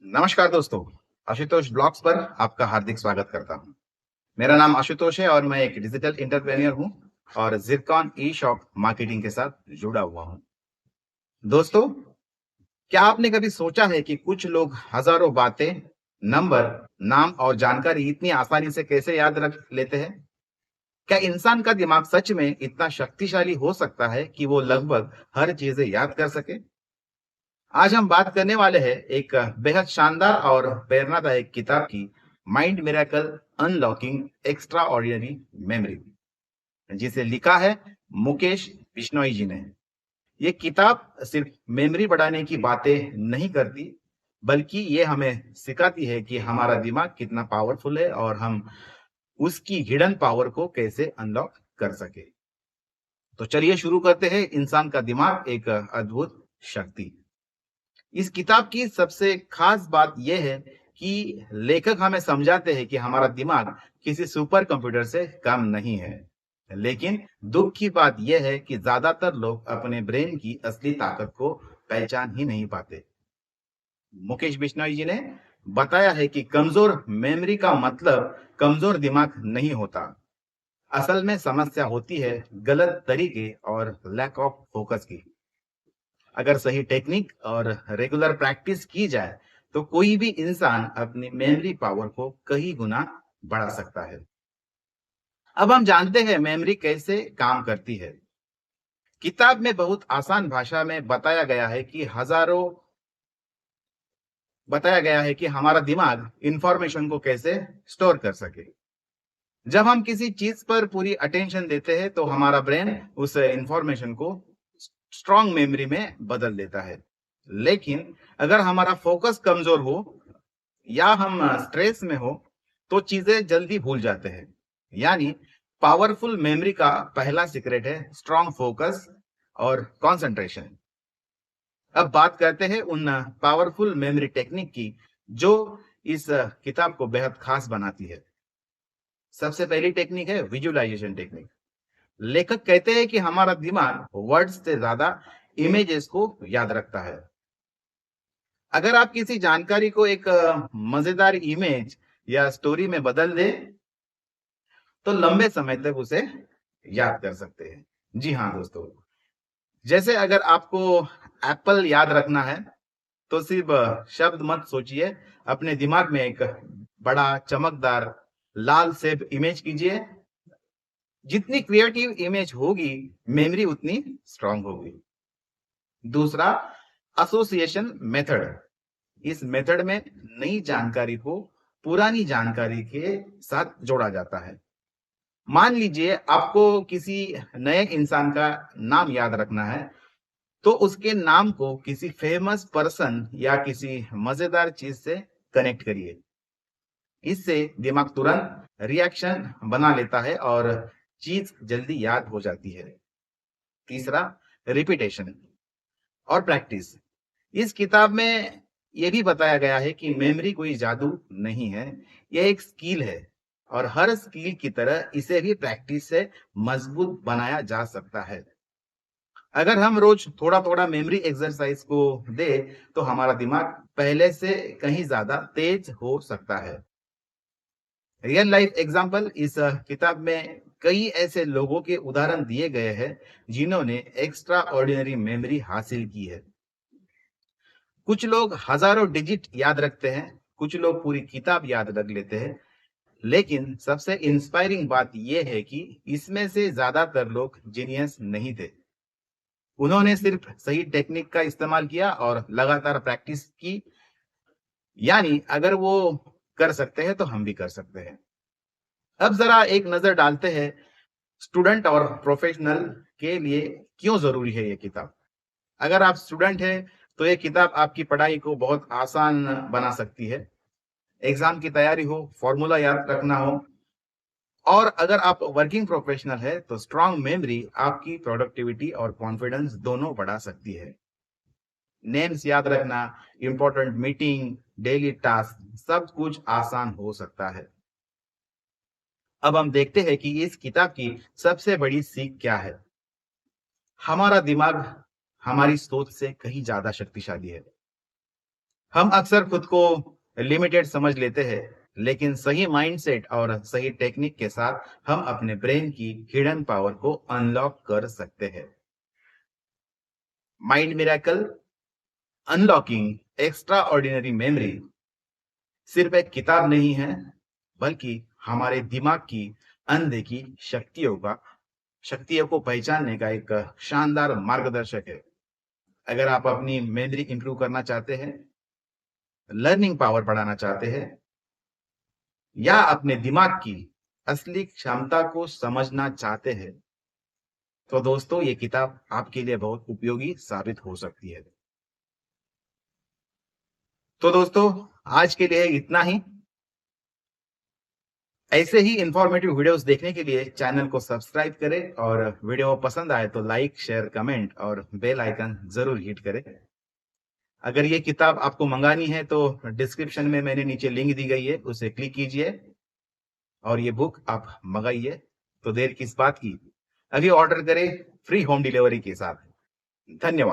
नमस्कार दोस्तों, आशुतोष ब्लॉग्स पर आपका हार्दिक स्वागत करता हूं। मेरा नाम आशुतोष है और मैं एक डिजिटल एंटरप्रेन्योर हूं और ज़िरकॉन ई-शॉप मार्केटिंग के साथ जुड़ा हुआ हूं। दोस्तों, क्या आपने कभी सोचा है कि कुछ लोग हजारों बातें, नंबर, नाम और जानकारी इतनी आसानी से कैसे याद रख लेते हैं? क्या इंसान का दिमाग सच में इतना शक्तिशाली हो सकता है कि वो लगभग हर चीजें याद कर सके? आज हम बात करने वाले हैं एक बेहद शानदार और प्रेरणादायक किताब की, mind miracle unlocking extra ordinary memory, जिसे लिखा है मुकेश बिश्नोई जी ने। ये किताब सिर्फ मेमोरी बढ़ाने की बातें नहीं करती, बल्कि ये हमें सिखाती है कि हमारा दिमाग कितना पावरफुल है और हम उसकी हिडन पावर को कैसे अनलॉक कर सके। तो चलिए शुरू करते हैं। इंसान का दिमाग एक अद्भुत शक्ति। इस किताब की सबसे खास बात यह है कि लेखक हमें समझाते हैं कि हमारा दिमाग किसी सुपर कंप्यूटर से कम नहीं है। लेकिन दुख की बात यह है कि ज्यादातर लोग अपने ब्रेन की असली ताकत को पहचान ही नहीं पाते। मुकेश बिश्नोई जी ने बताया है कि कमजोर मेमोरी का मतलब कमजोर दिमाग नहीं होता। असल में समस्या होती है गलत तरीके और लैक ऑफ फोकस की। अगर सही टेक्निक और रेगुलर प्रैक्टिस की जाए तो कोई भी इंसान अपनी मेमोरी पावर को कई गुना बढ़ा सकता है। अब हम जानते हैं मेमोरी कैसे काम करती है। किताब में बहुत आसान भाषा में बताया गया है कि हमारा दिमाग इंफॉर्मेशन को कैसे स्टोर कर सके। जब हम किसी चीज पर पूरी अटेंशन देते हैं तो हमारा ब्रेन उस इंफॉर्मेशन को स्ट्रॉन्ग मेमोरी में बदल देता है। लेकिन अगर हमारा फोकस कमजोर हो या हम स्ट्रेस में हो तो चीजें जल्दी भूल जाते हैं। यानी पावरफुल मेमोरी का पहला सीक्रेट है स्ट्रॉन्ग फोकस और कंसंट्रेशन। अब बात करते हैं उन पावरफुल मेमोरी टेक्निक की जो इस किताब को बेहद खास बनाती है। सबसे पहली टेक्निक है विजुअलाइजेशन टेक्निक। लेखक कहते हैं कि हमारा दिमाग वर्ड्स से ज्यादा इमेजेस को याद रखता है। अगर आप किसी जानकारी को एक मजेदार इमेज या स्टोरी में बदल दे तो लंबे समय तक उसे याद कर सकते हैं। जी हाँ दोस्तों, जैसे अगर आपको एप्पल याद रखना है तो सिर्फ शब्द मत सोचिए, अपने दिमाग में एक बड़ा चमकदार लाल सेब इमेज कीजिए। जितनी क्रिएटिव इमेज होगी, मेमोरी उतनी स्ट्रांग होगी। दूसरा, एसोसिएशन मेथड। इस मेथड में नई जानकारी को पुरानी जानकारी के साथ जोड़ा जाता है। मान लीजिए आपको किसी नए इंसान का नाम याद रखना है, तो उसके नाम को किसी फेमस पर्सन या किसी मजेदार चीज से कनेक्ट करिए। इससे दिमाग तुरंत रिएक्शन बना लेता है और चीज जल्दी याद हो जाती है। तीसरा, रिपीटेशन और प्रैक्टिस। इस किताब में यह भी बताया गया है कि मेमोरी कोई जादू नहीं है, यह एक स्किल है और हर स्किल की तरह इसे भी प्रैक्टिस से मजबूत बनाया जा सकता है। अगर हम रोज थोड़ा थोड़ा मेमोरी एक्सरसाइज को दे तो हमारा दिमाग पहले से कहीं ज्यादा तेज हो सकता है। रियल लाइफ एग्जाम्पल इस किताब में कई ऐसे लोगों के उदाहरण दिए गए हैं जिन्होंने एक्स्ट्रा ऑर्डिनरी मेमोरी हासिल की है। कुछ लोग हजारों डिजिट याद रखते हैं, कुछ लोग पूरी किताब याद रख लेते हैं। लेकिन सबसे इंस्पायरिंग बात यह है कि इसमें से ज्यादातर लोग जीनियस नहीं थे। उन्होंने सिर्फ सही टेक्निक का इस्तेमाल किया और लगातार प्रैक्टिस की। यानी अगर वो कर सकते हैं तो हम भी कर सकते हैं। अब जरा एक नजर डालते हैं स्टूडेंट और प्रोफेशनल के लिए क्यों जरूरी है ये किताब। अगर आप स्टूडेंट हैं तो ये किताब आपकी पढ़ाई को बहुत आसान बना सकती है। एग्जाम की तैयारी हो, फॉर्मूला याद रखना हो, और अगर आप वर्किंग प्रोफेशनल है तो स्ट्रांग मेमोरी आपकी प्रोडक्टिविटी और कॉन्फिडेंस दोनों बढ़ा सकती है। नेम्स याद रखना, इंपॉर्टेंट मीटिंग, डेली टास्क, सब कुछ आसान हो सकता है। अब हम देखते हैं कि इस किताब की सबसे बड़ी सीख क्या है। हमारा दिमाग हमारी सोच से कहीं ज्यादा शक्तिशाली है। हम अक्सर खुद को लिमिटेड समझ लेते हैं, लेकिन सही माइंडसेट और सही टेक्निक के साथ हम अपने ब्रेन की हिडन पावर को अनलॉक कर सकते हैं। Mind miracle unlocking extra ordinary memory सिर्फ एक किताब नहीं है, बल्कि हमारे दिमाग की अनदेखी शक्तियों को पहचानने का एक शानदार मार्गदर्शक है। अगर आप अपनी मेमोरी इंप्रूव करना चाहते हैं, लर्निंग पावर बढ़ाना चाहते हैं या अपने दिमाग की असली क्षमता को समझना चाहते हैं, तो दोस्तों ये किताब आपके लिए बहुत उपयोगी साबित हो सकती है। तो दोस्तों आज के लिए इतना ही। ऐसे ही इंफॉर्मेटिव वीडियोस देखने के लिए चैनल को सब्सक्राइब करें और वीडियो पसंद आए तो लाइक, शेयर, कमेंट और बेल आइकन जरूर हिट करें। अगर ये किताब आपको मंगानी है तो डिस्क्रिप्शन में मैंने नीचे लिंक दी गई है, उसे क्लिक कीजिए और ये बुक आप मंगाइए। तो देर किस बात की, अभी ऑर्डर करें फ्री होम डिलीवरी के साथ। धन्यवाद।